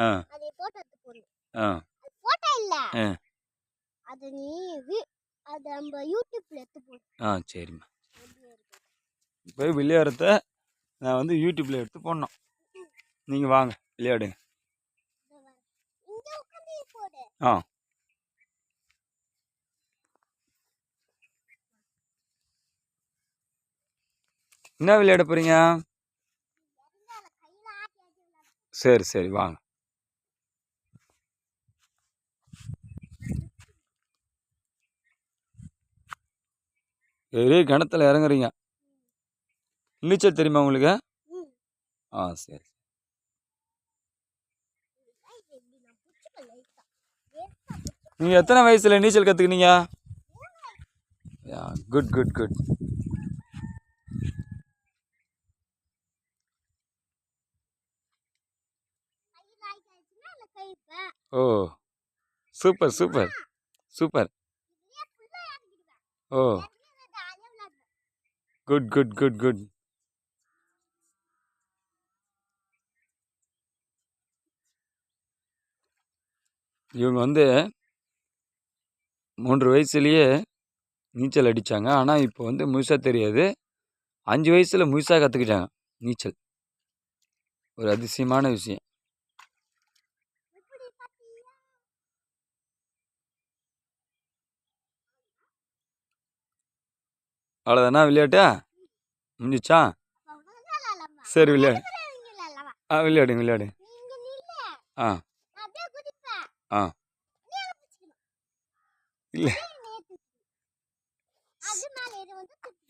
ஆ அது போட்டோ எடுத்து போடணும். ஆ அது போட்டோ இல்ல, ஆ அது நீ அது நம்ம யூடியூப்ல எடுத்து போடு. சரிம்மா. போய் விளையாடுறத நான் வந்து யூடியூப்பில் எடுத்து போடணும். நீங்கள் வாங்க விளையாடுங்க. இங்க உட்காந்து போடு. ஆ என்ன விளையாட போகிறீங்க? சரி சரி வாங்க. பெரிய கிணத்துல இறங்குறீங்க. நீச்சல் தெரியுமா உங்களுக்கு? சரி. நீங்கள் எத்தனை வயசில் நீச்சல் கற்றுக்கினீங்க? Good good good. Oh super super super. Oh good good good good. இவங்க வந்து 3 வயசுலேயே நீச்சல் அடித்தாங்க. ஆனால் இப்போ வந்து முழுசாக தெரியாது. 5 வயசில் முழுசாக கற்றுக்கிட்டாங்க நீச்சல். ஒரு அதிசயமான விஷயம். அவ்வளோதானா விளையாட்டா? முடிஞ்சிச்சா? சரி விளையாடு. விளையாடுங்க விளையாடு. ஆ ஆ இல்லை,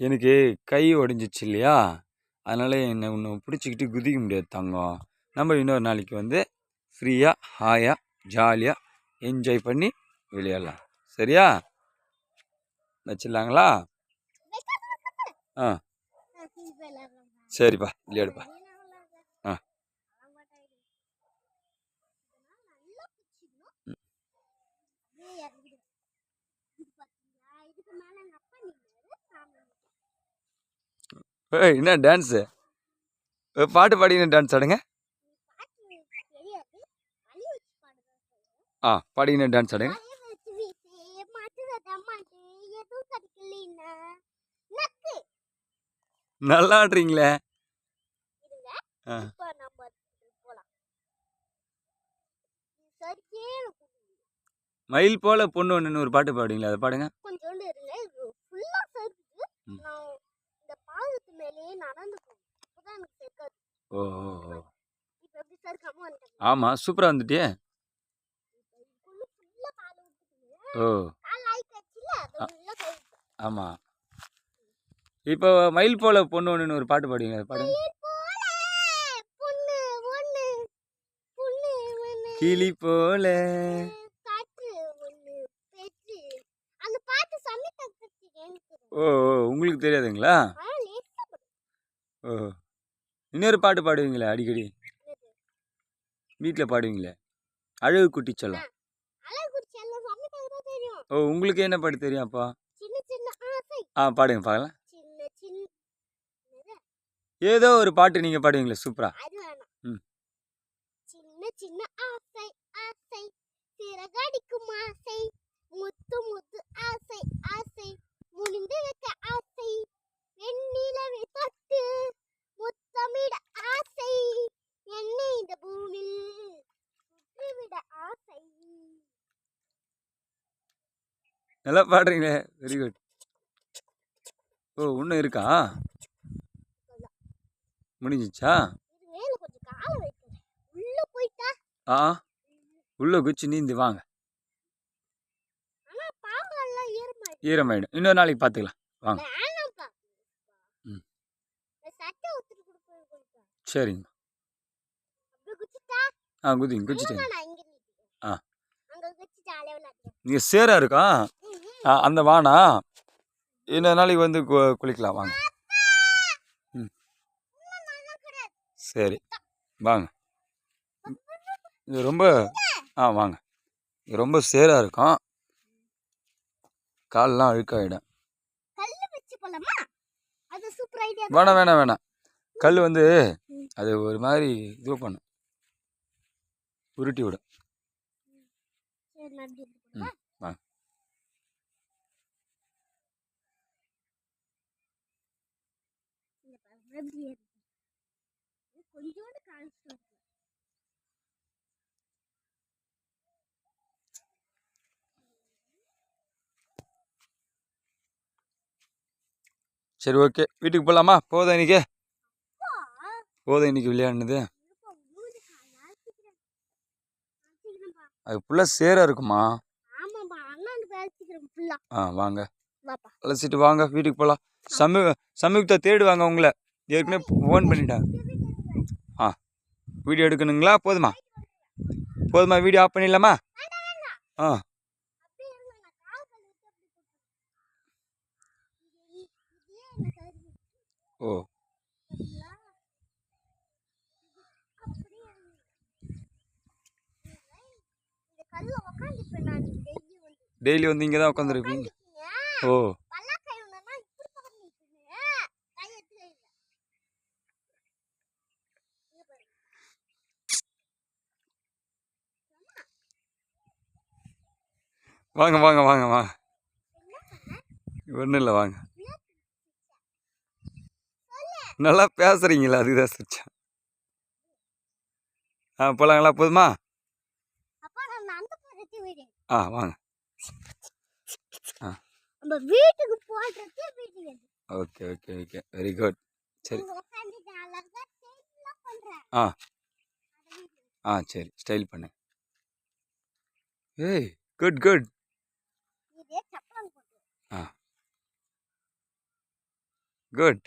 எனக்கு கை உடஞ்சிச்சு இல்லையா, அதனால் என்னை ஒன்று பிடிச்சிக்கிட்டு குதிக்க முடியாது தங்கம். நம்ம இன்னொரு நாளைக்கு வந்து ஃப்ரீயாக ஹாயாக ஜாலியாக என்ஜாய் பண்ணி விளையாடலாம். சரியா? வச்சிடலாங்களா? சரிப்பா விளையாடுப்பா. என்ன டான்ஸு? பாட்டு பாடின டான்ஸ் ஆடுங்க. பாடின டான்ஸ் ஆடுங்க. நல்லா ஆடுறீங்களே. மயில் போல பொண்ணு ஒன்று ஒரு பாட்டு பாடுவீங்களா? அதை பாடுங்க. ஓ ஆமாம் சூப்பராக வந்துட்டியே. ஓ ஆமாம். இப்போ மயில் போல பொண்ணு ஒன்று ஒரு பாட்டு பாடுவீங்க, அதை பாடுங்க. கிளி போல. ஓ உங்களுக்கு தெரியாதுங்களா? ஓ இன்னொரு பாட்டு பாடுவீங்களே அடிக்கடி, வீட்டில் பாடுவீங்களே, அழகு குட்டி செல்லம். ஓ உங்களுக்கு என்ன பாட்டு தெரியும் அப்போ? பாடுங்க பார்க்கலாம். ஏதோ ஒரு பாட்டு நீங்கள் பாடுவீங்களே சூப்பரா. சின்ன சின்ன ஆசை ஆசை சிறகடிக்கும் ஆசை முத்து முத்து ஆசை ஆசை முடிந்து வைக்க ஆசை வெண்ணிலவை தொட்டு முத்தமிட ஆசை என்னை இந்த பூமியில் சுற்றிவிட ஆசை. நல்லா பாடுறீங்களே, வெரி குட். ஓ இன்னும் இருக்கா? முடிஞ்சிச்சா? உள்ள குச்சி நீந்தி வாங்க, ஈரமாயிடும். இன்னொரு நாளைக்கு பார்த்துக்கலாம் வாங்க. சரிங்க. குதிங்க குச்சிட்டீங்க. இங்கே சேராக இருக்கா? அந்த வானா இன்னொரு நாளைக்கு வந்து குளிக்கலாம் வாங்க. சரி வாங்க. இது ரொம்ப வாங்க. இது ரொம்ப சேராக இருக்கும், காலெலாம் அழுக்காயிடும். வேணாம் வேணாம் வேணாம். கல் வந்து அது ஒரு மாதிரி இது பண்ணும். உருட்டி விடு. சரி நான் இப்படி ம் வா. கொஞ்சோண்டு காமிச்சு சரி ஓகே, வீட்டுக்கு போகலாமா? போதும் இன்னைக்கு, போதும் இன்னைக்கு விளையாடுனது. அது ஃபுல்லாக சேராக இருக்குமா? ஆமாப்பா அண்ணாண்டு பேசிக்கிறேன் ஃபுல்லா. வாங்க வாப்பா. அழைச்சிட்டு வாங்க, வீட்டுக்கு போகலாம். சம்யுக்தா தேடுவாங்க உங்களை, ஏற்கனவே ஃபோன் பண்ணிட்டேன். வீடியோ எடுக்கணுங்களா? போதுமா போதுமா? வீடியோ ஆஃப் பண்ணிடலாமா? ஆ ஓ டெய்லி வந்து இங்கே தான் உட்காந்துருப்பீங்க. ஓ வாங்க வாங்க வாங்க வாங்க, ஒன்றும் இல்லை வாங்க. நல்லா பேசுறீங்களா? அதுதான் சிரிச்சா. போகலாங்களா? போதுமா? வாங்க. நம்ம வீட்டுக்கு போறதுக்கு வீட்டுக்கு okay okay okay, very good. சரி சரி, ஸ்டைல் பண்ணு. ஏய் குட் குட். குட்.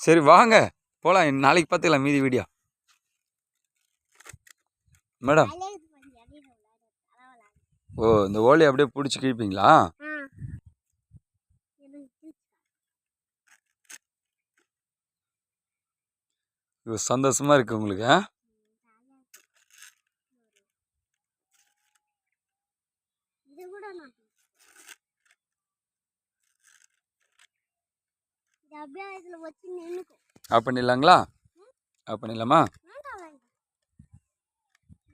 சரி வாங்க போகலாம், நாளைக்கு பார்த்துக்கலாம் மீதி வீடியோ. மேடம் ஓ, இந்த ஓலையை அப்படியே பிடிச்சி கிழிப்பீங்களா? இது சந்தோஷமா இருக்கு உங்களுக்கு? ஆஃப் பண்ணிடலாங்களா? ஆஃப் பண்ணிடலாமா?